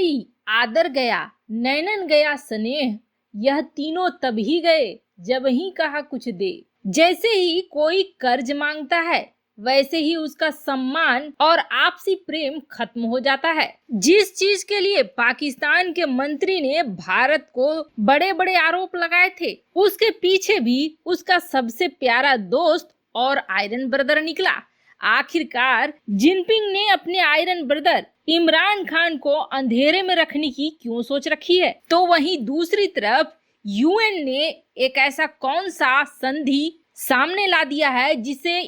गई, आदर गया, नैनन गया स्नेह, यह तीनों तभी गए जब ही कहा कुछ दे। जैसे ही कोई कर्ज मांगता है वैसे ही उसका सम्मान और आपसी प्रेम खत्म हो जाता है। जिस चीज के लिए पाकिस्तान के मंत्री ने भारत को बड़े बड़े आरोप लगाए थे, उसके पीछे भी उसका सबसे प्यारा दोस्त और आयरन ब्रदर निकला। आखिरकार जिनपिंग ने अपने आयरन ब्रदर इमरान खान को अंधेरे में रखने की क्यों सोच रखी है? तो वहीं दूसरी तरफ यूएन ने एक ऐसा कौन सा संधि सामने ला दिया है जिसे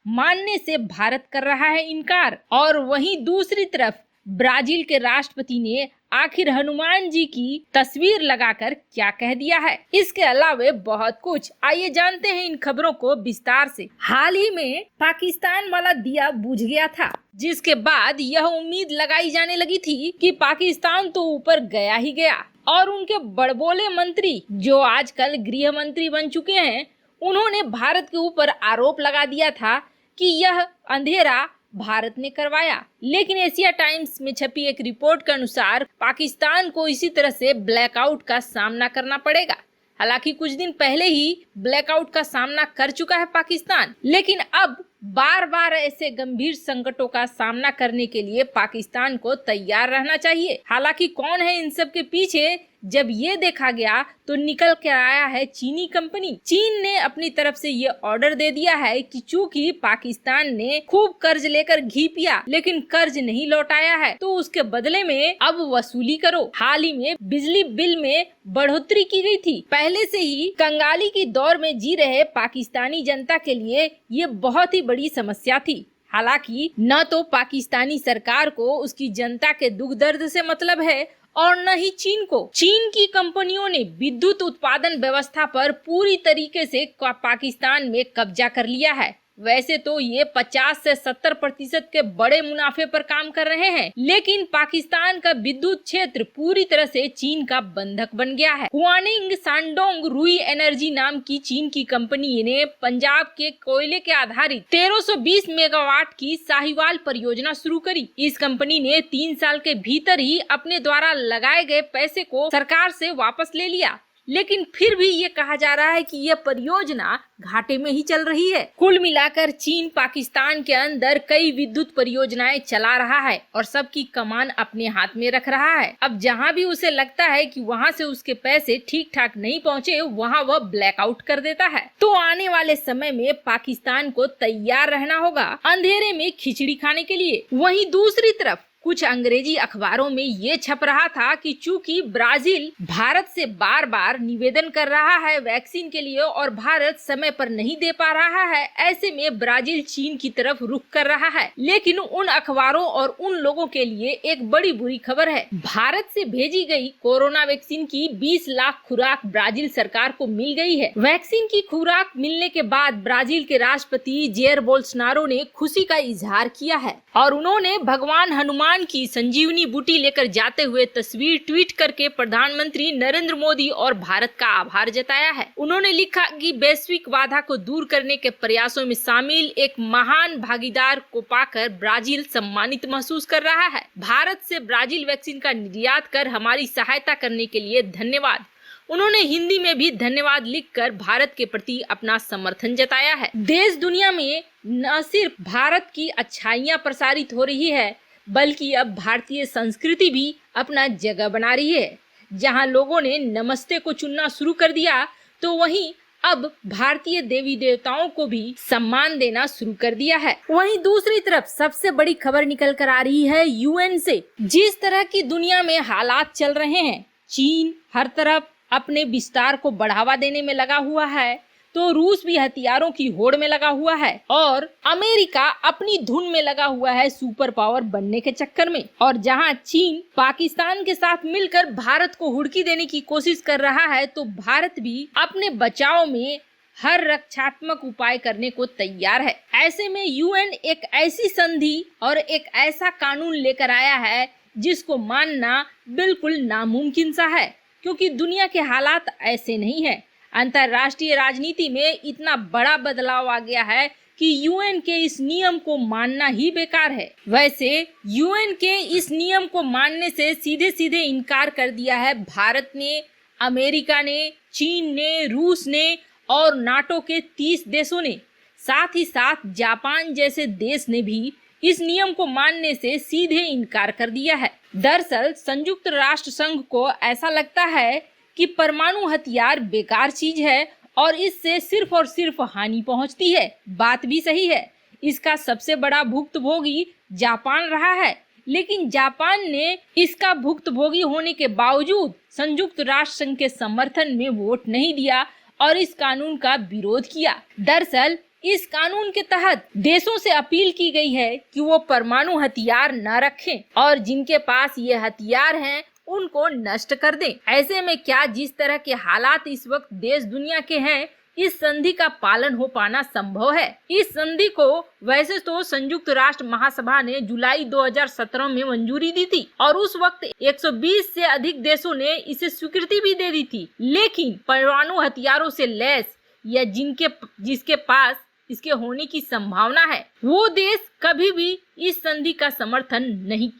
मानने से भारत कर रहा है इनकार। और वहीं दूसरी तरफ ब्राजील के राष्ट्रपति ने आखिर हनुमान जी की तस्वीर लगाकर क्या कह दिया है। इसके अलावा बहुत कुछ, आइए जानते हैं इन खबरों को विस्तार से। हाल ही में पाकिस्तान वाला दिया बुझ गया था, जिसके बाद यह उम्मीद लगाई जाने लगी थी कि पाकिस्तान तो ऊपर गया ही गया और उनके बड़बोले मंत्री जो आजकल गृह मंत्री बन चुके हैं, उन्होंने भारत के ऊपर आरोप लगा दिया था कि यह अंधेरा भारत ने करवाया। लेकिन एशिया टाइम्स में छपी एक रिपोर्ट के अनुसार पाकिस्तान को इसी तरह से ब्लैकआउट का सामना करना पड़ेगा। हालांकि कुछ दिन पहले ही ब्लैकआउट का सामना कर चुका है पाकिस्तान, लेकिन अब बार बार ऐसे गंभीर संकटों का सामना करने के लिए पाकिस्तान को तैयार रहना चाहिए। हालांकि कौन है इन सब के पीछे, जब ये देखा गया तो निकल के आया है चीनी कंपनी। चीन ने अपनी तरफ से ये ऑर्डर दे दिया है कि चूंकि पाकिस्तान ने खूब कर्ज लेकर घी पिया लेकिन कर्ज नहीं लौटाया है, तो उसके बदले में अब वसूली करो। हाल ही में बिजली बिल में बढ़ोतरी की गई थी। पहले से ही कंगाली की दौर में जी रहे पाकिस्तानी जनता के लिए ये बहुत ही बड़ी समस्या थी। हालांकि न तो पाकिस्तानी सरकार को उसकी जनता के दुख दर्द से मतलब है और न ही चीन को। चीन की कंपनियों ने विद्युत उत्पादन व्यवस्था पर पूरी तरीके से पाकिस्तान में कब्जा कर लिया है। वैसे तो ये 50 से 70% के बड़े मुनाफे पर काम कर रहे हैं, लेकिन पाकिस्तान का विद्युत क्षेत्र पूरी तरह से चीन का बंधक बन गया है। हुआनिंग सांडोंग रुई एनर्जी नाम की चीन की कंपनी ने पंजाब के कोयले के आधारित 1320 मेगावाट की साहिवाल परियोजना शुरू करी। इस कंपनी ने 3 साल के भीतर ही अपने द्वारा लगाए गए पैसे को सरकार से वापस ले लिया, लेकिन फिर भी ये कहा जा रहा है कि यह परियोजना घाटे में ही चल रही है। कुल मिलाकर चीन पाकिस्तान के अंदर कई विद्युत परियोजनाएं चला रहा है और सबकी कमान अपने हाथ में रख रहा है। अब जहां भी उसे लगता है कि वहां से उसके पैसे ठीक ठाक नहीं पहुंचे, वहां वह ब्लैकआउट कर देता है। तो आने वाले समय में पाकिस्तान को तैयार रहना होगा अंधेरे में खिचड़ी खाने के लिए। वहीं दूसरी तरफ कुछ अंग्रेजी अखबारों में ये छप रहा था कि चूंकि ब्राजील भारत से बार बार निवेदन कर रहा है वैक्सीन के लिए और भारत समय पर नहीं दे पा रहा है, ऐसे में ब्राजील चीन की तरफ रुख कर रहा है। लेकिन उन अखबारों और उन लोगों के लिए एक बड़ी बुरी खबर है। भारत से भेजी गई कोरोना वैक्सीन की 20 लाख खुराक ब्राजील सरकार को मिल गई है। वैक्सीन की खुराक मिलने के बाद ब्राजील के राष्ट्रपति जेयर बोल्सोनारो ने खुशी का इजहार किया है और उन्होंने भगवान हनुमान की संजीवनी बूटी लेकर जाते हुए तस्वीर ट्वीट करके प्रधानमंत्री नरेंद्र मोदी और भारत का आभार जताया है। उन्होंने लिखा कि वैश्विक बाधा को दूर करने के प्रयासों में शामिल एक महान भागीदार को पाकर ब्राजील सम्मानित महसूस कर रहा है। भारत से ब्राजील वैक्सीन का निर्यात कर हमारी सहायता करने के लिए धन्यवाद। उन्होंने हिंदी में भी धन्यवाद लिखकर भारत के प्रति अपना समर्थन जताया है। देश दुनिया में न सिर्फ भारत की अच्छाइयाँ प्रसारित हो रही है, बल्कि अब भारतीय संस्कृति भी अपना जगह बना रही है। जहां लोगों ने नमस्ते को चुनना शुरू कर दिया, तो वहीं अब भारतीय देवी देवताओं को भी सम्मान देना शुरू कर दिया है। वहीं दूसरी तरफ सबसे बड़ी खबर निकल कर आ रही है यूएन से। जिस तरह की दुनिया में हालात चल रहे हैं, चीन हर तरफ अपने विस्तार को बढ़ावा देने में लगा हुआ है, तो रूस भी हथियारों की होड़ में लगा हुआ है और अमेरिका अपनी धुन में लगा हुआ है सुपर पावर बनने के चक्कर में। और जहां चीन पाकिस्तान के साथ मिलकर भारत को हुड़की देने की कोशिश कर रहा है, तो भारत भी अपने बचाव में हर रक्षात्मक उपाय करने को तैयार है। ऐसे में यूएन एक ऐसी संधि और एक ऐसा कानून लेकर आया है जिसको मानना बिल्कुल नामुमकिन सा है, क्योंकि दुनिया के हालात ऐसे नहीं है। अंतर्राष्ट्रीय राजनीति में इतना बड़ा बदलाव आ गया है कि यूएन के इस नियम को मानना ही बेकार है। वैसे यूएन के इस नियम को मानने से सीधे सीधे इनकार कर दिया है भारत ने, अमेरिका ने, चीन ने, रूस ने और नाटो के 30 देशों ने। साथ ही साथ जापान जैसे देश ने भी इस नियम को मानने से सीधे इनकार कर दिया है। दरअसल संयुक्त राष्ट्र संघ को ऐसा लगता है कि परमाणु हथियार बेकार चीज है और इससे सिर्फ और सिर्फ हानि पहुंचती है। बात भी सही है। इसका सबसे बड़ा भुक्तभोगी जापान रहा है, लेकिन जापान ने इसका भुक्तभोगी होने के बावजूद संयुक्त राष्ट्र संघ के समर्थन में वोट नहीं दिया और इस कानून का विरोध किया। दरअसल इस कानून के तहत देशों से अपील की गई है कि वो परमाणु हथियार न रखें और जिनके पास ये हथियार हैं उनको नष्ट कर दें। ऐसे में क्या जिस तरह के हालात इस वक्त देश दुनिया के हैं, इस संधि का पालन हो पाना संभव है। इस संधि को वैसे तो संयुक्त राष्ट्र महासभा ने जुलाई 2017 में मंजूरी दी थी और उस वक्त 120 से अधिक देशों ने इसे स्वीकृति भी दे दी थी। लेकिन परमाणु हथियारों से लैस या जिसके पास इसके होने की संभावना है, वो देश कभी भी इस संधि का समर्थन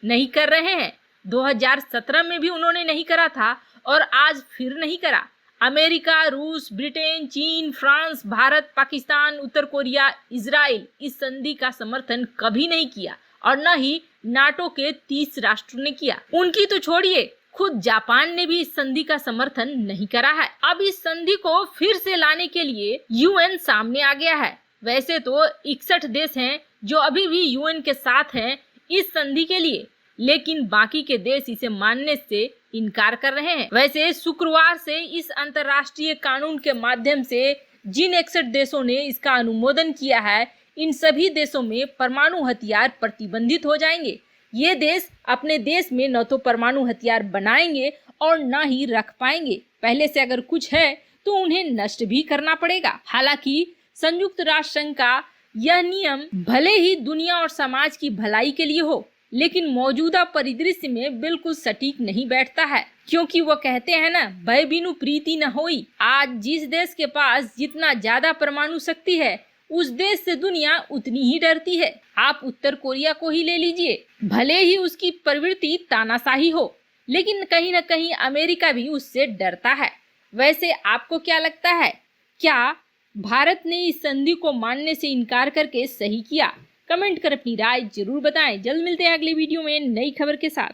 नहीं कर रहे हैं। 2017 में भी उन्होंने नहीं करा था और आज फिर नहीं करा। अमेरिका, रूस, ब्रिटेन, चीन, फ्रांस, भारत, पाकिस्तान, उत्तर कोरिया, इजराइल इस संधि का समर्थन कभी नहीं किया और न ही नाटो के 30 राष्ट्रों ने किया। उनकी तो छोड़िए, खुद जापान ने भी इस संधि का समर्थन नहीं करा है। अब इस संधि को फिर से लाने के लिए यूएन सामने आ गया है। वैसे तो 61 देश हैं जो अभी भी यूएन के साथ हैं इस संधि के लिए, लेकिन बाकी के देश इसे मानने से इनकार कर रहे हैं। वैसे शुक्रवार से इस अंतर्राष्ट्रीय कानून के माध्यम से जिन 61 देशों ने इसका अनुमोदन किया है, इन सभी देशों में परमाणु हथियार प्रतिबंधित हो जाएंगे। ये देश अपने देश में न तो परमाणु हथियार बनाएंगे और न ही रख पाएंगे। पहले से अगर कुछ है तो उन्हें नष्ट भी करना पड़ेगा। हालांकि संयुक्त राष्ट्र संघ का यह नियम भले ही दुनिया और समाज की भलाई के लिए हो, लेकिन मौजूदा परिदृश्य में बिल्कुल सटीक नहीं बैठता है, क्योंकि वो कहते हैं ना, भय बिनु प्रीति न होई। आज जिस देश के पास जितना ज्यादा परमाणु शक्ति है, उस देश से दुनिया उतनी ही डरती है। आप उत्तर कोरिया को ही ले लीजिए, भले ही उसकी प्रवृत्ति तानाशाही हो, लेकिन कहीं न कहीं अमेरिका भी उससे डरता है। वैसे आपको क्या लगता है, क्या भारत ने इस संधि को मानने से इनकार करके सही किया? कमेंट कर अपनी राय जरूर बताएं। जल्द मिलते हैं अगले वीडियो में नई खबर के साथ।